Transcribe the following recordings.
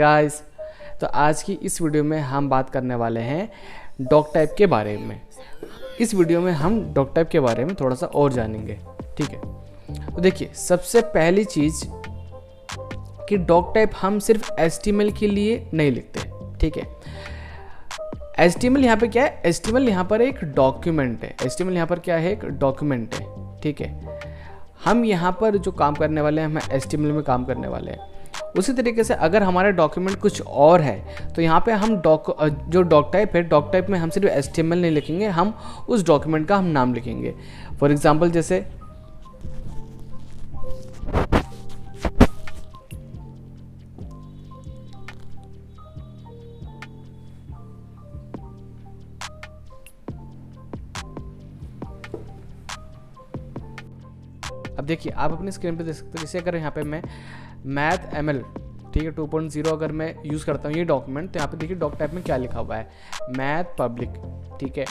Guys, तो आज की इस वीडियो में हम बात करने वाले हैं डॉक टाइप के बारे में। इस वीडियो में हम डॉक टाइप के बारे में थोड़ा सा और जानेंगे, ठीक है। तो देखिए, सबसे पहली चीज़ कि डॉक टाइप हम सिर्फ HTML के लिए नहीं लिखते, ठीक है। HTML यहाँ पे क्या है? HTML यहाँ पर एक डॉक्यूमेंट है। HTML यहाँ पर क्या है? एक डॉक्यूमेंट है, ठीक है। हम यहाँ पर जो काम करने वाले हैं, हम HTML में काम करने वाले हैं। उसी तरीके से अगर हमारा डॉक्यूमेंट कुछ और है तो यहाँ पे हम जो डॉक टाइप है, डॉक टाइप में हम सिर्फ HTML नहीं लिखेंगे, हम उस डॉक्यूमेंट का हम नाम लिखेंगे। फॉर एग्जांपल जैसे अब देखिए, आप अपनी स्क्रीन पे देख सकते हो। जैसे अगर यहाँ पे मैं मैथ ML, ठीक है, 2.0 अगर मैं यूज़ करता हूँ ये डॉक्यूमेंट, तो यहाँ पे देखिए डॉक टाइप में क्या लिखा हुआ है, मैथ पब्लिक, ठीक है।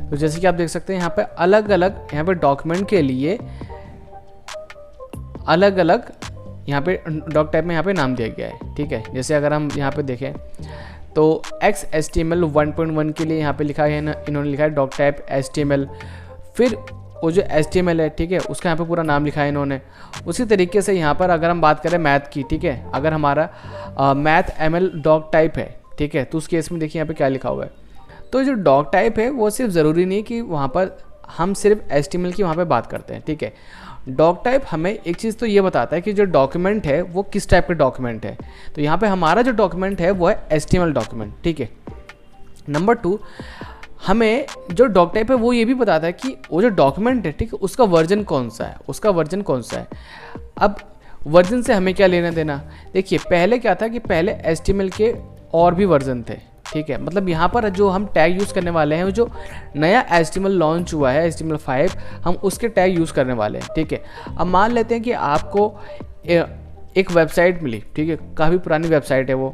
तो जैसे कि आप देख सकते हैं यहाँ पे अलग अलग यहाँ पे डॉक्यूमेंट के लिए अलग अलग यहाँ पे डॉक टाइप में यहाँ पे नाम दिया गया है, ठीक है। जैसे अगर हम यहाँ पे देखें तो XHTML 1.1 के लिए यहाँ पे लिखा है ना, इन्होंने लिखा है डॉक टाइप HTML। फिर वो जो HTML है, ठीक है, उसका यहाँ पे पूरा नाम लिखा है इन्होंने। उसी तरीके से यहाँ पर अगर हम बात करें मैथ की, ठीक है, अगर हमारा मैथ ML डॉक टाइप है, ठीक है, तो उस केस में देखिए यहाँ पे क्या लिखा हुआ है। तो जो डॉक टाइप है वो सिर्फ ज़रूरी नहीं है कि वहाँ पर हम सिर्फ HTML की वहाँ पर बात करते हैं, ठीक है। डॉक टाइप हमें एक चीज़ तो ये बताता है कि जो डॉक्यूमेंट है वो किस टाइप का डॉक्यूमेंट है। तो यहाँ पर हमारा जो डॉक्यूमेंट है वो है HTML डॉक्यूमेंट, ठीक है। नंबर 2, हमें जो डॉक टाइप है वो ये भी बताता है कि वो जो डॉक्यूमेंट है, ठीक है, उसका वर्जन कौन सा है, उसका वर्जन कौन सा है। अब वर्जन से हमें क्या लेना देना? देखिए, पहले क्या था कि पहले HTML के और भी वर्जन थे, ठीक है। मतलब यहाँ पर जो हम टैग यूज़ करने वाले हैं, वो जो नया HTML लॉन्च हुआ है HTML5, हम उसके टैग यूज़ करने वाले हैं, ठीक है। अब मान लेते हैं कि आपको एक वेबसाइट मिली, ठीक है, काफ़ी पुरानी वेबसाइट है वो।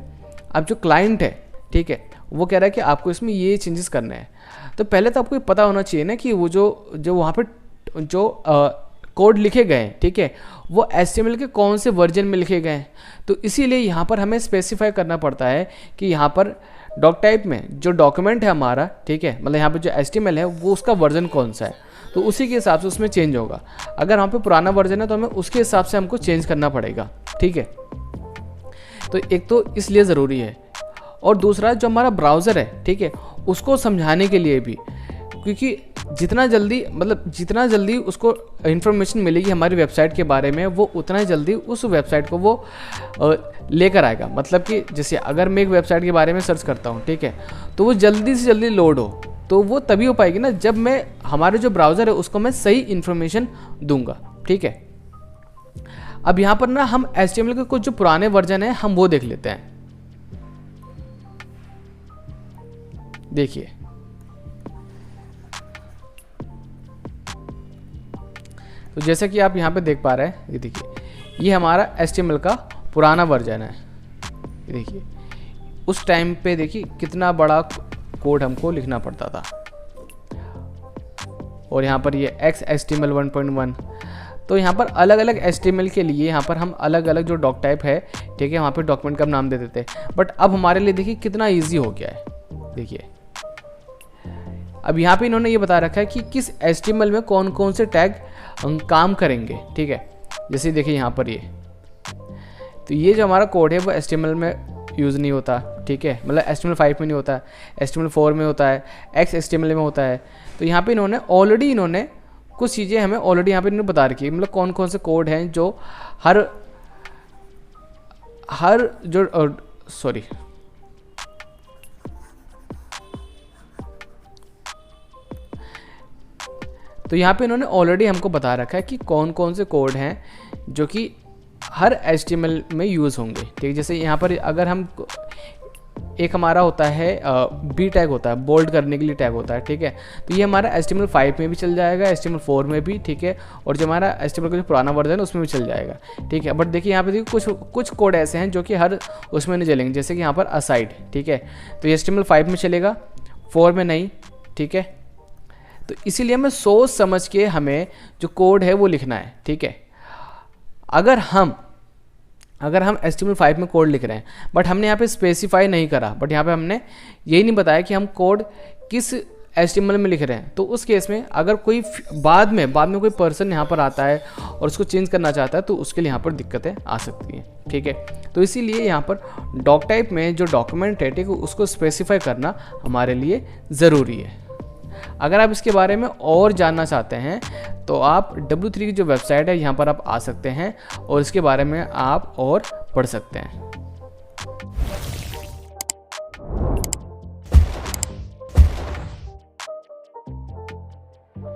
अब जो क्लाइंट है, ठीक है, वो कह रहा है कि आपको इसमें ये चेंजेस करने हैं। तो पहले तो आपको ये पता होना चाहिए ना कि वो जो वहाँ पे जो कोड लिखे गए हैं, ठीक है, वो HTML के कौन से वर्जन में लिखे गए हैं। तो इसीलिए यहाँ पर हमें स्पेसिफाई करना पड़ता है कि यहाँ पर डॉक टाइप में जो डॉक्यूमेंट है हमारा, ठीक है, मतलब यहाँ पर जो HTML है वो उसका वर्जन कौन सा है, तो उसी के हिसाब से उसमें चेंज होगा। अगर वहाँ पे पुराना वर्जन है तो हमें उसके हिसाब से हमको चेंज करना पड़ेगा, ठीक है। तो एक तो इसलिए ज़रूरी है, और दूसरा जो हमारा ब्राउज़र है, ठीक है, उसको समझाने के लिए भी, क्योंकि जितना जल्दी उसको इन्फॉर्मेशन मिलेगी हमारी वेबसाइट के बारे में, वो उतना ही जल्दी उस वेबसाइट को वो लेकर आएगा। मतलब कि जैसे अगर मैं एक वेबसाइट के बारे में सर्च करता हूँ, ठीक है, तो वो जल्दी से जल्दी लोड हो, तो वो तभी हो पाएगी ना जब मैं हमारे जो ब्राउज़र है उसको मैं सही इन्फॉर्मेशन दूंगा, ठीक है। अब यहाँ पर ना हम HTML के कुछ जो पुराने वर्जन है हम वो देख लेते हैं। देखिए, तो जैसे कि आप यहाँ पे देख पा रहे हैं, ये देखिए, ये हमारा HTML का पुराना वर्जन है। ये देखिए, उस टाइम पे देखिए कितना बड़ा कोड हमको लिखना पड़ता था। और यहाँ पर ये XHTML 1.1, तो यहाँ पर अलग अलग HTML के लिए यहाँ पर हम अलग अलग जो डॉक टाइप है, ठीक है, वहाँ पे डॉक्यूमेंट का नाम दे देते हैं। बट अब हमारे लिए देखिए कितना ईजी हो गया है। देखिए, अब यहाँ पे इन्होंने ये बता रखा है कि किस HTML में कौन कौन से टैग काम करेंगे, ठीक है। जैसे देखिए यहाँ पर ये, तो ये जो हमारा कोड है वो HTML में यूज़ नहीं होता, ठीक है, मतलब HTML5 में नहीं होता, HTML4 में होता है, XHTML में होता है। तो यहाँ पे इन्होंने कुछ चीज़ें हमें ऑलरेडी यहाँ पे इन्होंने बता रखी है, मतलब कौन कौन से कोड हैं जो तो यहाँ पे इन्होंने ऑलरेडी हमको बता रखा है कि कौन कौन से कोड हैं जो कि हर HTML में यूज़ होंगे, ठीक है। जैसे यहाँ पर अगर हम एक हमारा होता है B टैग होता है, बोल्ड करने के लिए टैग होता है, ठीक है, तो ये हमारा HTML5 में भी चल जाएगा, HTML4 में भी, ठीक है, और जो हमारा HTML का जो पुराना वर्जन है उसमें भी चल जाएगा, ठीक है। बट देखिए यहाँ पे देखिए कुछ कोड ऐसे हैं जो कि हर उसमें नहीं चलेंगे। जैसे कि यहाँ पर असाइड, ठीक है, तो ये HTML5 में चलेगा, 4 में नहीं, ठीक है। तो इसीलिए हमें सोच समझ के हमें जो कोड है वो लिखना है, ठीक है। अगर हम HTML5 में कोड लिख रहे हैं बट हमने यहाँ पे स्पेसिफाई नहीं करा, बट यहाँ पे हमने यही नहीं बताया कि हम कोड किस HTML में लिख रहे हैं, तो उस केस में अगर कोई बाद में कोई पर्सन यहाँ पर आता है और उसको चेंज करना चाहता है तो उसके लिए यहाँ पर दिक्कतें आ सकती हैं। ठीक है, तो इसीलिए यहाँ पर डॉक टाइप में जो डॉक्यूमेंट है, ठीक है, उसको स्पेसिफाई करना हमारे लिए ज़रूरी है। अगर आप इसके बारे में और जानना चाहते हैं तो आप W3 की जो वेबसाइट है यहाँ पर आप आ सकते हैं और इसके बारे में आप और पढ़ सकते हैं।